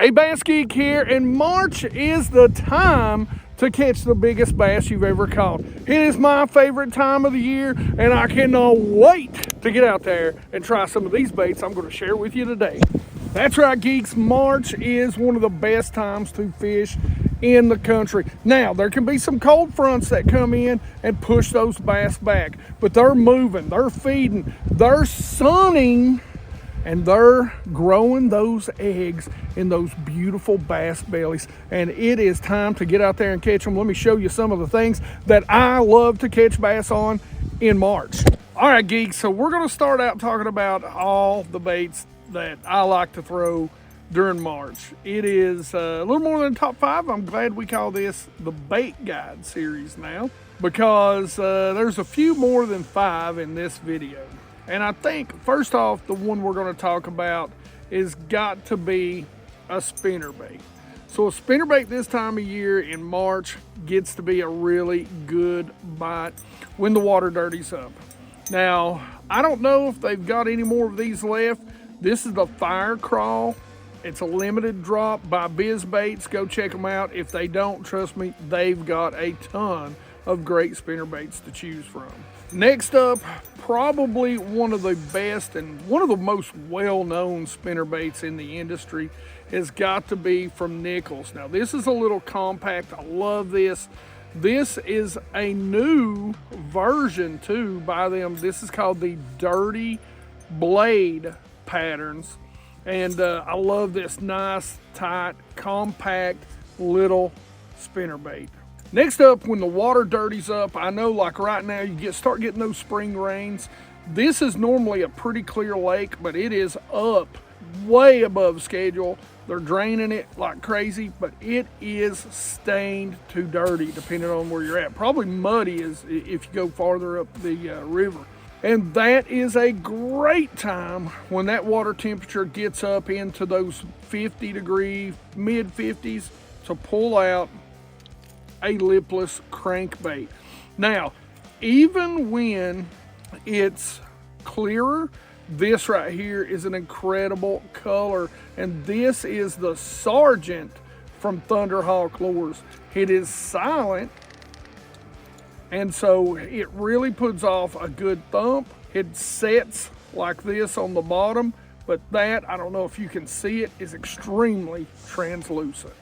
Hey, Bass Geek here, and March is the time to catch the biggest bass you've ever caught. It is my favorite time of the year, and I cannot wait to get out there and try some of these baits I'm going to share with you today. That's right, geeks, March is one of the best times to fish in the country. Now, there can be some cold fronts that come in and push those bass back, but they're moving, they're feeding, they're sunning, and they're growing those eggs in those beautiful bass bellies. And it is time to get out there and catch them. Let me show you some of the things that I love to catch bass on in March. All right, geeks, so we're going to start out talking about all the baits that I like to throw during March. It is a little more than top 5. I'm glad we call this the Bait Guide series now, because there's a few more than 5 in this video. And I think, first off, the one we're going to talk about is got to be a spinnerbait. So a spinnerbait this time of year in March gets to be a really good bite when the water dirties up. Now, I don't know if they've got any more of these left. This is the Fire Crawl. It's a limited drop by Bizbaits. Go check them out. If they don't, trust me, they've got a ton of great spinnerbaits to choose from. Next up, probably one of the best and one of the most well-known spinnerbaits in the industry has got to be from Nichols. Now, this is a little compact. I love this. This is a new version too by them. This is called the Dirty Blade patterns. And I love this nice, tight, compact little spinnerbait. Next up, when the water dirties up, I know like right now you start getting those spring rains. This is normally a pretty clear lake, but it is up way above schedule. They're draining it like crazy, but it is stained to dirty depending on where you're at. Probably muddy if you go farther up the river. And that is a great time when that water temperature gets up into those 50 degree, mid 50s, to pull out a lipless crankbait. Now, even when it's clearer, this right here is an incredible color, and this is the Sergeant from Thunderhawk Lures. It is silent, and so it really puts off a good thump. It sets like this on the bottom, but that, I don't know if you can see it, is extremely translucent.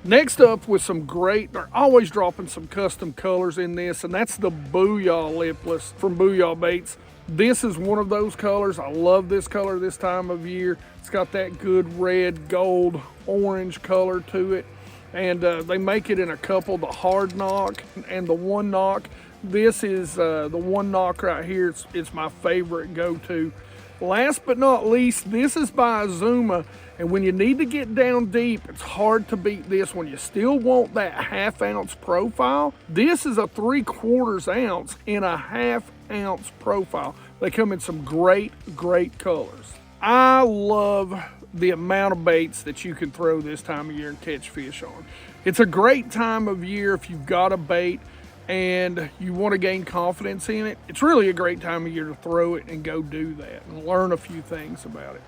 Next up, with some great, they're always dropping some custom colors in this, and that's the Booyah Lipless from Booyah Baits. This is one of those colors. I love this color this time of year. It's got that good red, gold, orange color to it. And they make it in a couple, the hard knock and the one knock. This is the one knock right here. It's my favorite go-to. Last but not least, this is by Azuma. And when you need to get down deep, it's hard to beat this. When you still want that half-ounce profile, this is a 3/4 ounce in a half-ounce profile. They come in some great, great colors. I love the amount of baits that you can throw this time of year and catch fish on. It's a great time of year if you've got a bait and you want to gain confidence in it. It's really a great time of year to throw it and go do that and learn a few things about it.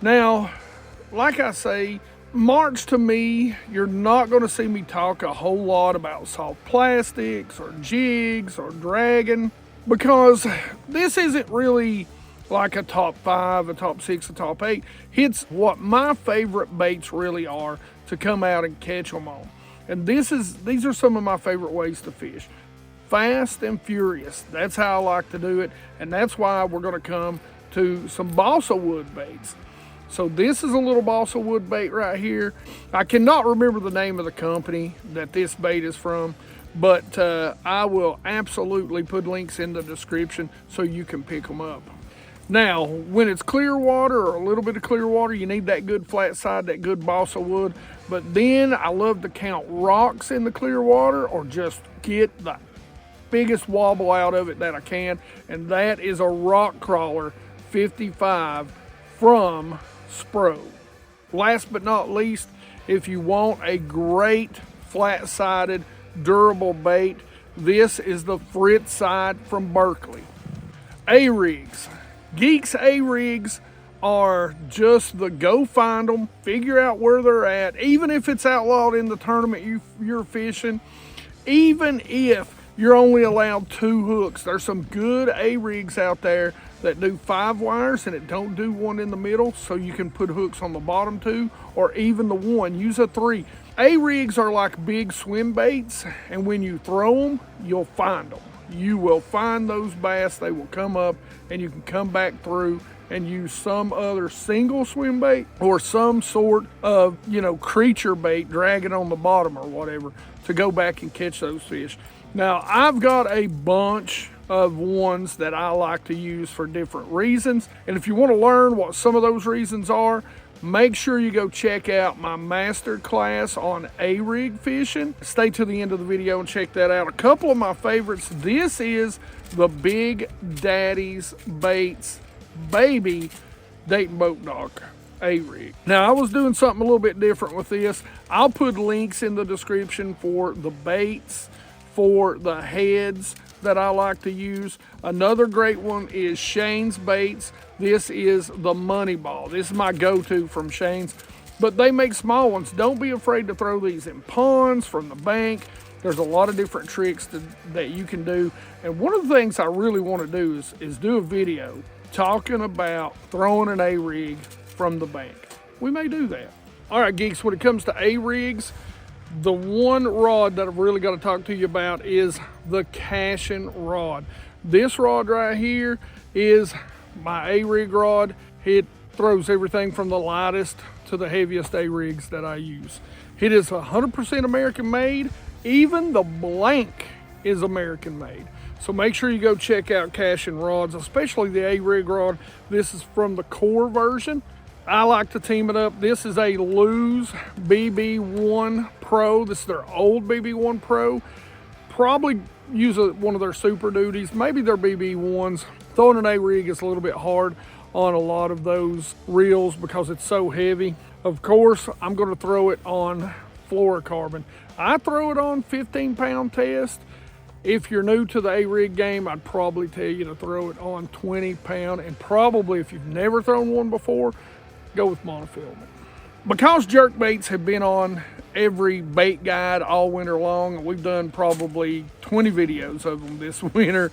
Now, like I say, March to me, you're not going to see me talk a whole lot about soft plastics or jigs or dragging, because this isn't really like a top 5, a top 6, a top 8. It's what my favorite baits really are to come out and catch them on. And these are some of my favorite ways to fish. Fast and furious. That's how I like to do it. And that's why we're going to come to some balsa wood baits. So this is a little balsa wood bait right here. I cannot remember the name of the company that this bait is from, but I will absolutely put links in the description so you can pick them up. Now, when it's clear water or a little bit of clear water, you need that good flat side, that good balsa wood. But then I love to count rocks in the clear water or just get the biggest wobble out of it that I can. And that is a Rock Crawler 55 from Spro. Last but not least, if you want a great flat-sided durable bait, this is the Fritz side from Berkeley. A-rigs. Geeks A-rigs are just the go find them, figure out where they're at, even if it's outlawed in the tournament you're fishing, even if you're only allowed 2 hooks. There's some good A-rigs out there that do 5 wires and it don't do one in the middle, so you can put hooks on the bottom 2 or even the 1. Use a 3. A-rigs are like big swim baits, and when you throw them, you'll find them. You will find those bass. They will come up and you can come back through and use some other single swim bait or some sort of, creature bait, drag it on the bottom or whatever to go back and catch those fish. Now, I've got a bunch of ones that I like to use for different reasons. And if you want to learn what some of those reasons are, make sure you go check out my master class on A-rig fishing. Stay to the end of the video and check that out. A couple of my favorites. This is the Big Daddy's Baits Baby Dayton Boat Dock A-rig. Now, I was doing something a little bit different with this. I'll put links in the description for the baits, for the heads that I like to use. Another great one is Shane's Baits. This is the Money Ball. This is my go-to from Shane's, but they make small ones. Don't be afraid to throw these in ponds, from the bank. There's a lot of different tricks that you can do. And one of the things I really want to do is do a video talking about throwing an A-rig from the bank. We may do that. All right, geeks, when it comes to A-rigs, the one rod that I've really got to talk to you about is the caching rod. This rod right here is my A-rig rod. It throws everything from the lightest to the heaviest A-rigs that I use. It is 100% American made. Even the blank is American made. So make sure you go check out caching rods, especially the A-rig rod. This is from the core version. I like to team it up. This is a Lew's BB1 Pro. This is their old BB1 Pro. Probably use one of their Super Duties, maybe their BB1s. Throwing an A-rig is a little bit hard on a lot of those reels because it's so heavy. Of course, I'm going to throw it on fluorocarbon. I throw it on 15-pound test. If you're new to the A-rig game, I'd probably tell you to throw it on 20-pound, and probably if you've never thrown one before, go with monofilament. Because jerkbaits have been on every bait guide all winter long, and we've done probably 20 videos of them this winter,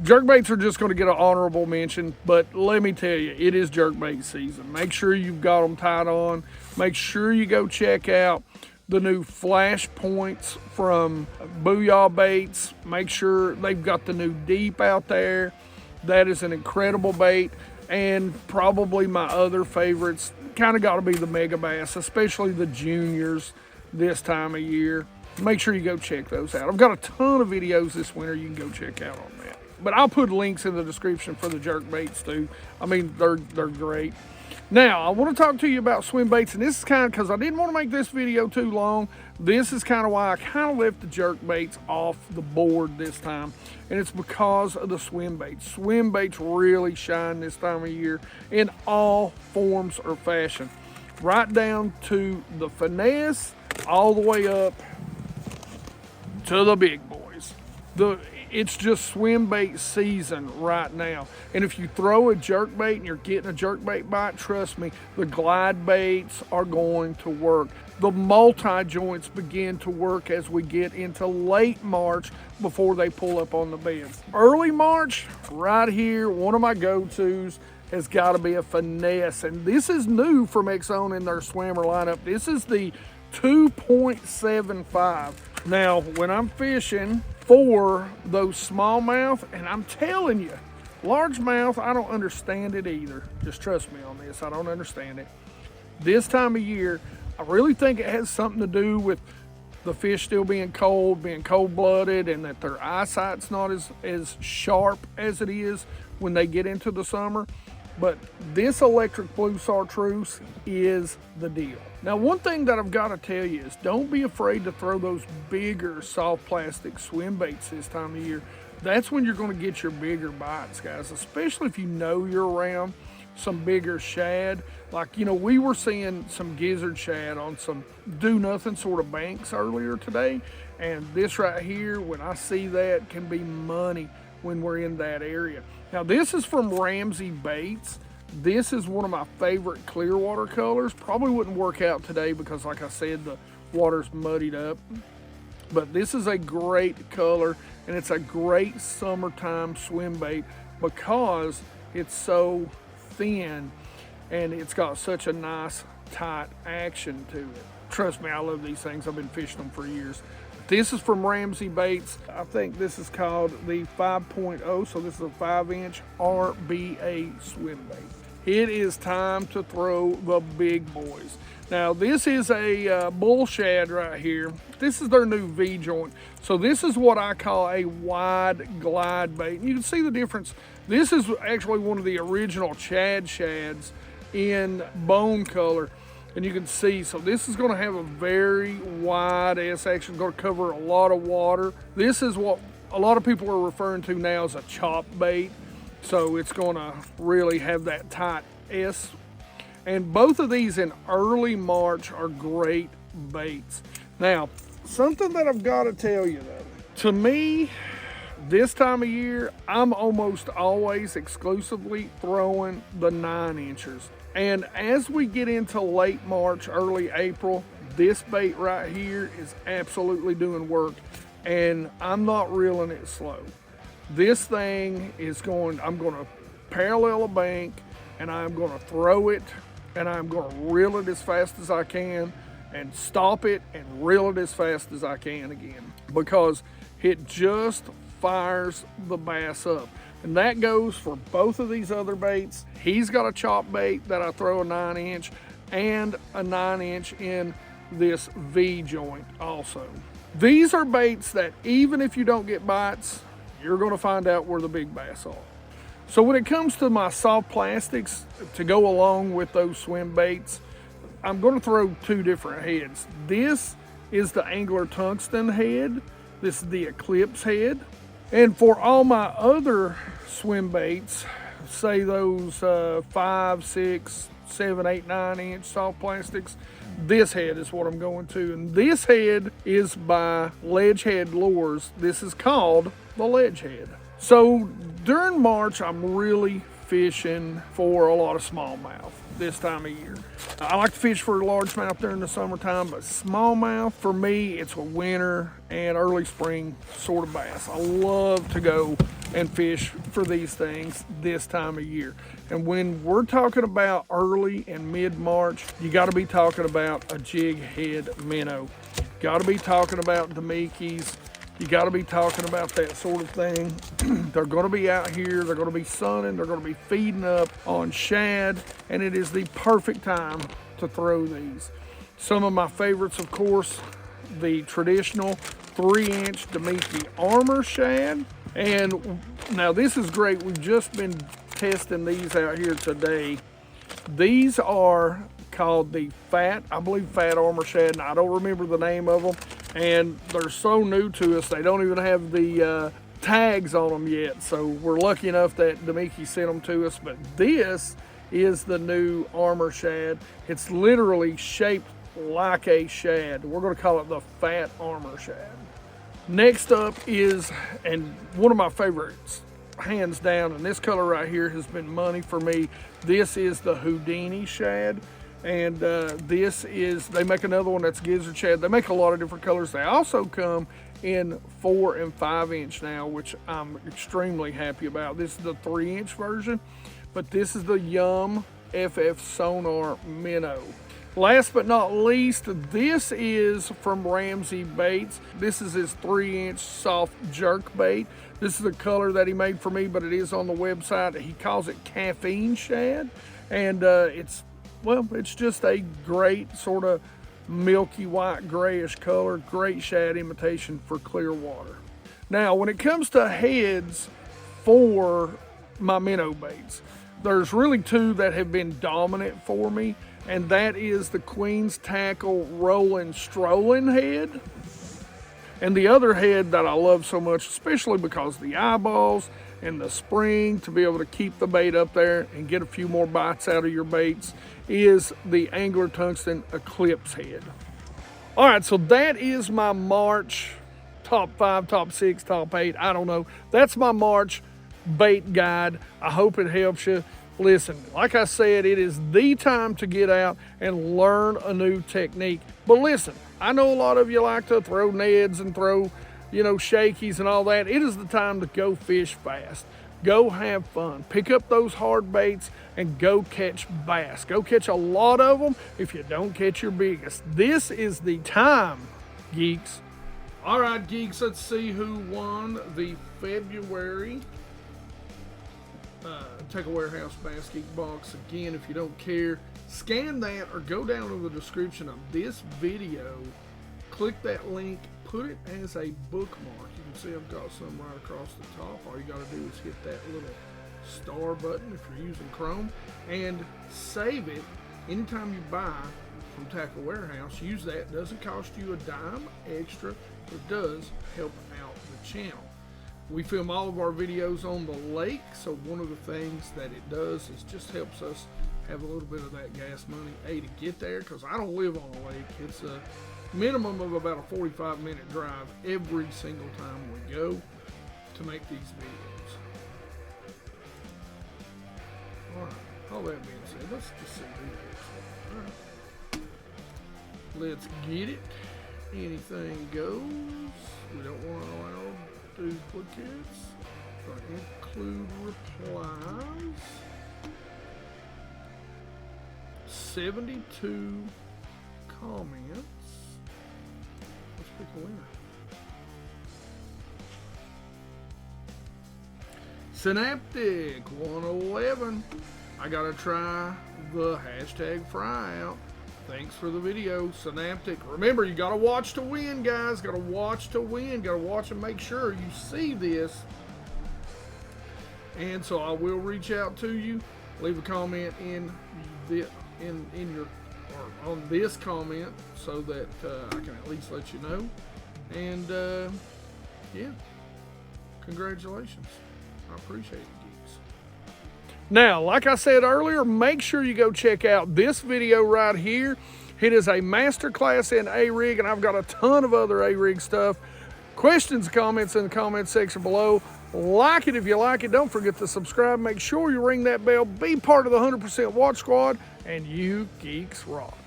jerkbaits are just going to get an honorable mention. But let me tell you, it is jerkbait season. Make sure you've got them tied on. Make sure you go check out the new flash points from Booyah Baits. Make sure they've got the new deep out there. That is an incredible bait. And probably my other favorites kind of got to be the mega bass, especially the juniors this time of year. Make sure you go check those out. I've got a ton of videos this winter you can go check out on that. But I'll put links in the description for the jerk baits too. I mean, they're great. Now, I want to talk to you about swim baits, and this is kind of because I didn't want to make this video too long. This is kind of why I kind of left the jerk baits off the board this time, and it's because of the swim baits. Swim baits really shine this time of year in all forms or fashion, right down to the finesse, all the way up to the big boys. It's just swim bait season right now. And if you throw a jerk bait and you're getting a jerk bait bite, trust me, the glide baits are going to work. The multi-joints begin to work as we get into late March before they pull up on the beds. Early March, right here, one of my go-tos has got to be a finesse. And this is new from Exxon in their swimmer lineup. This is the 2.75. Now, when I'm fishing for those smallmouth, and I'm telling you, largemouth, I don't understand it either. Just trust me on this, I don't understand it. This time of year, I really think it has something to do with the fish still being cold-blooded, and that their eyesight's not as sharp as it is when they get into the summer. But this electric blue chartreuse is the deal. Now, one thing that I've got to tell you is don't be afraid to throw those bigger soft plastic swim baits this time of year. That's when you're going to get your bigger bites, guys, especially if you know you're around some bigger shad. Like, we were seeing some gizzard shad on some do-nothing sort of banks earlier today. And this right here, when I see that, can be money when we're in that area. Now, this is from Ramsey Baits. This is one of my favorite clear water colors. Probably wouldn't work out today because, like I said, the water's muddied up. But this is a great color, and it's a great summertime swim bait because it's so thin and it's got such a nice tight action to it. Trust me, I love these things. I've been fishing them for years. This is from Ramsey Baits. I think this is called the 5.0, so this is a 5-inch RBA swim bait. It is time to throw the big boys. Now, this is a bull shad right here. This is their new V-joint. So this is what I call a wide glide bait. And you can see the difference. This is actually one of the original Chad shads in bone color. And you can see, so this is gonna have a very wide S-action, gonna cover a lot of water. This is what a lot of people are referring to now as a chop bait. So it's gonna really have that tight S. And both of these in early March are great baits. Now, something that I've gotta tell you though, to me, this time of year, I'm almost always exclusively throwing the 9-inchers. And as we get into late March, early April, this bait right here is absolutely doing work, and I'm not reeling it slow. This thing is I'm gonna parallel a bank, and I'm gonna throw it, and I'm gonna reel it as fast as I can, and stop it and reel it as fast as I can again, because it just fires the bass up. And that goes for both of these other baits. He's got a chop bait that I throw a 9-inch and a 9-inch in this V joint also. These are baits that even if you don't get bites, you're gonna find out where the big bass are. So when it comes to my soft plastics to go along with those swim baits, I'm gonna throw 2 different heads. This is the Angler Tungsten head. This is the Eclipse head. And for all my other swim baits, say those 5, 6, 7, 8, 9-inch soft plastics, this head is what I'm going to. And this head is by Ledgehead Lures. This is called the Ledgehead. So during March, I'm really fishing for a lot of smallmouth this time of year. I like to fish for largemouth during the summertime, but smallmouth for me, it's a winter and early spring sort of bass. I love to go and fish for these things this time of year. And when we're talking about early and mid-March, you got to be talking about a jig head minnow. Got to be talking about Demikis. You got to be talking about that sort of thing. They're going to be out here. They're going to be sunning. They're going to be feeding up on shad. And it is the perfect time to throw these. Some of my favorites, of course, the traditional 3-inch Demiki Armor shad. And now this is great. We've just been testing these out here today. These are called the Fat Armor shad. And I don't remember the name of them. And they're so new to us, they don't even have the tags on them yet. So we're lucky enough that Demiki sent them to us. But this is the new Armor shad. It's literally shaped like a shad. We're going to call it the Fat Armor shad. Next up is, and one of my favorites, hands down, and this color right here has been money for me. This is the Houdini shad. And this is, they make another one that's gizzard shad. They make a lot of different colors. They also come in 4 and 5-inch now, which I'm extremely happy about. This is the 3-inch version, but this is the Yum FF Sonar Minnow. Last but not least, this is from Ramsey Baits. This is his 3-inch soft jerk bait. This is the color that he made for me, but it is on the website. He calls it caffeine shad, and it's just a great sort of milky white grayish color, great shad imitation for clear water. Now, when it comes to heads for my minnow baits, there's really 2 that have been dominant for me, and that is the Queen's Tackle Rollin' Strollin' head. And the other head that I love so much, especially because of the eyeballs and the spring to be able to keep the bait up there and get a few more bites out of your baits, is the Angler Tungsten Eclipse head. All right, so that is my March top 5, top 6, top 8, I don't know. That's my March bait guide. I hope it helps you. Listen, like I said, it is the time to get out and learn a new technique. But listen, I know a lot of you like to throw neds and throw, shakies and all that. It is the time to go fish fast. Go have fun. Pick up those hard baits and go catch bass. Go catch a lot of them if you don't catch your biggest. This is the time, geeks. All right, geeks, let's see who won the February Take a Warehouse Bass Geek box. Again, if you don't care, scan that or go down to the description of this video, click that link, put it as a bookmark. You can see I've got some right across the top. All you got to do is hit that little star button if you're using Chrome and save it. Anytime you buy from Tackle Warehouse, use that. It doesn't cost you a dime extra. It does help out the channel. We film all of our videos on the lake, so one of the things that it does is just helps us have a little bit of that gas money, to get there, because I don't live on a lake. It's a minimum of about a 45-minute drive every single time we go to make these videos. All right, all that being said, let's just see who gets it. All right. Let's get it. Anything goes. We don't want to allow duplicates. Include replies. 72 comments. Let's pick a winner. Synaptic 111. I gotta try the hashtag fry out. Thanks for the video, Synaptic. Remember, you gotta watch to win, guys. Gotta watch to win. Gotta watch and make sure you see this. And so I will reach out to you. Leave a comment on this comment so that I can at least let you know. And yeah, congratulations. I appreciate it, geeks. Now, like I said earlier, make sure you go check out this video right here. It is a masterclass in A-Rig, and I've got a ton of other A-Rig stuff. Questions, comments in the comment section below. Like it if you like it. Don't forget to subscribe. Make sure you ring that bell. Be part of the 100% Watch Squad, and you geeks rock.